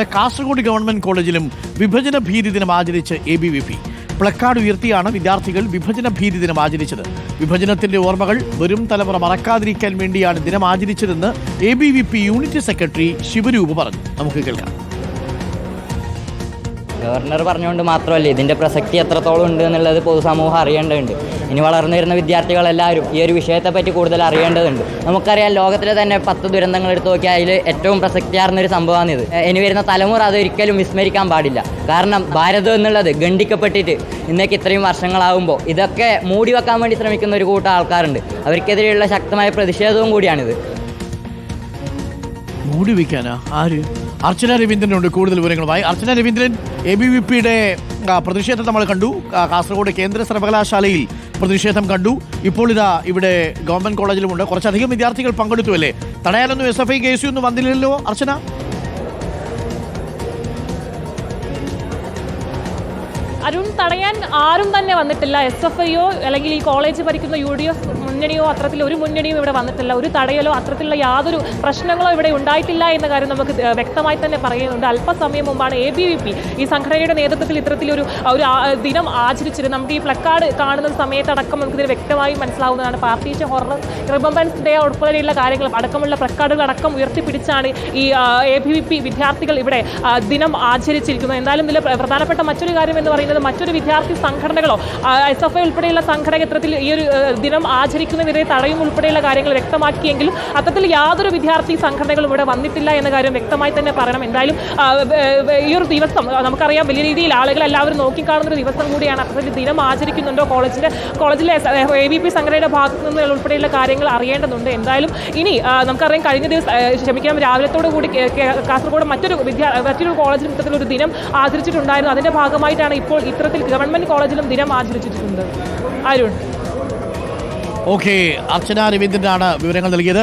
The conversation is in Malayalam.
കാസർഗോഡ് ഗവൺമെന്റ് കോളേജിലും വിഭജന ഭീതി ദിനം ആചരിച്ച് ABVP. പ്ലക്കാർഡ് ഉയർത്തിയാണ് വിദ്യാർത്ഥികൾ വിഭജന ഭീതി ദിനം ആചരിച്ചത്. വിഭജനത്തിന്റെ ഓർമ്മകൾ വരും തലമുറ മറക്കാതിരിക്കാൻ വേണ്ടിയാണ് ദിനം ആചരിച്ചതെന്ന് ABVP യൂണിറ്റ് സെക്രട്ടറി ശിവരൂപ് പറഞ്ഞു. നമുക്ക് കേൾക്കാം. ഗവർണർ പറഞ്ഞുകൊണ്ട് മാത്രമല്ല ഇതിൻ്റെ പ്രസക്തി എത്രത്തോളം ഉണ്ട് എന്നുള്ളത് പൊതുസമൂഹം അറിയേണ്ടതുണ്ട്. ഇനി വളർന്നു വരുന്ന വിദ്യാർത്ഥികളെല്ലാവരും ഈ ഒരു വിഷയത്തെപ്പറ്റി കൂടുതൽ അറിയേണ്ടതുണ്ട്. നമുക്കറിയാം, ലോകത്തിലെ തന്നെ 10 ദുരന്തങ്ങൾ എടുത്തു നോക്കിയാൽ അതിൽ ഏറ്റവും പ്രസക്തിയാർന്നൊരു സംഭവമാണിത്. ഇനി വരുന്ന തലമുറ അതൊരിക്കലും വിസ്മരിക്കാൻ പാടില്ല. കാരണം ഭാരതം എന്നുള്ളത് ഖണ്ഡിക്കപ്പെട്ടിട്ട് ഇന്നേക്ക് ഇത്രയും വർഷങ്ങളാകുമ്പോൾ ഇതൊക്കെ മൂടി വെക്കാൻ വേണ്ടി ശ്രമിക്കുന്ന ഒരു കൂട്ടം ആൾക്കാരുണ്ട്. അവർക്കെതിരെയുള്ള ശക്തമായ പ്രതിഷേധവും കൂടിയാണിത്. മൂടി വയ്ക്കാനാ ആര്? അർച്ചന രവീന്ദ്രനുണ്ട് കൂടുതൽ വിവരങ്ങളുമായി. അർച്ചന രവീന്ദ്രൻ, ABVPയുടെ പ്രതിഷേധം നമ്മൾ കണ്ടു. കാസർഗോഡ് കേന്ദ്ര സർവകലാശാലയിൽ പ്രതിഷേധം കണ്ടു. ഇപ്പോൾ ഇതാ ഇവിടെ ഗവൺമെന്റ് കോളേജിലുമുണ്ട്. കുറച്ചധികം വിദ്യാർത്ഥികൾ പങ്കെടുത്തു അല്ലേ? തടയാനൊന്നും SFI KSU ഒന്നും വന്നില്ലല്ലോ അർച്ചന? അരുൺ, തടയാൻ ആരും തന്നെ വന്നിട്ടില്ല. SFIയോ അല്ലെങ്കിൽ ഈ കോളേജ് ഭരിക്കുന്ന UDF മുന്നണിയോ അത്തരത്തിൽ ഒരു മുന്നണിയും ഇവിടെ വന്നിട്ടില്ല. ഒരു തടയലോ അത്തരത്തിലുള്ള യാതൊരു പ്രശ്നങ്ങളോ ഇവിടെ ഉണ്ടായിട്ടില്ല എന്ന കാര്യം നമുക്ക് വ്യക്തമായി തന്നെ പറയുന്നുണ്ട്. അല്പസമയം മുമ്പാണ് ABVP ഈ സംഘടനയുടെ നേതൃത്വത്തിൽ ഇത്തരത്തിലൊരു ദിനം ആചരിച്ചിരുന്നത്. നമുക്ക് ഈ പ്ലക്കാർഡ് കാണുന്ന സമയത്തടക്കം നമുക്കിതിൽ വ്യക്തമായി മനസ്സിലാവുന്നതാണ്. പാർട്ടീഷൻ ഹൊറർ റിമംബറൻസ് ഡേ ഉൾപ്പെടെയുള്ള കാര്യങ്ങൾ അടക്കമുള്ള പ്ലക്കാർഡുകൾ അടക്കം ഉയർത്തിപ്പിടിച്ചാണ് ഈ ABVP വിദ്യാർത്ഥികൾ ഇവിടെ ദിനം ആചരിച്ചിരിക്കുന്നത്. എന്തായാലും ഇതിൽ പ്രധാനപ്പെട്ട മറ്റൊരു കാര്യം എന്ന് പറയുന്നത്, മറ്റൊരു വിദ്യാർത്ഥി സംഘടനകളോ SFI ഉൾപ്പെടെയുള്ള സംഘടന ഇത്തരത്തിൽ ഈ ഒരു ദിനം ആചരിക്കുന്നതിനെ തടയും ഉൾപ്പെടെയുള്ള കാര്യങ്ങൾ വ്യക്തമാക്കിയെങ്കിലും അത്തരത്തിൽ യാതൊരു വിദ്യാർത്ഥി സംഘടനകളും ഇവിടെ വന്നിട്ടില്ല എന്ന കാര്യം വ്യക്തമായി തന്നെ പറയണം. എന്തായാലും ഈ ഒരു ദിവസം നമുക്കറിയാം, വലിയ രീതിയിൽ ആളുകൾ എല്ലാവരും നോക്കിക്കാണുന്ന ഒരു ദിവസം കൂടിയാണ്. അത്തരത്തിൽ ദിനം ആചരിക്കുന്നുണ്ടോ കോളേജിലെ ABVP സംഘടനയുടെ ഭാഗത്തു നിന്ന് ഉൾപ്പെടെയുള്ള കാര്യങ്ങൾ അറിയേണ്ടതുണ്ട്. എന്തായാലും ഇനി നമുക്കറിയാം, കഴിഞ്ഞ ദിവസം രാവിലത്തോടു കൂടി കാസർഗോഡ് മറ്റൊരു കോളേജിലും ഇത്തരത്തിലൊരു ദിനം ആചരിച്ചിട്ടുണ്ടായിരുന്നു. അതിന്റെ ഭാഗമായിട്ടാണ് ഇപ്പോൾ ഇത്തരത്തിൽ ഗവൺമെന്റ് കോളേജിലും ദിനം ആചരിച്ചിട്ടുണ്ട്. അരുൺ. ഓക്കെ, അർച്ചന രവീന്ദ്രനാണ് വിവരങ്ങൾ നൽകിയത്.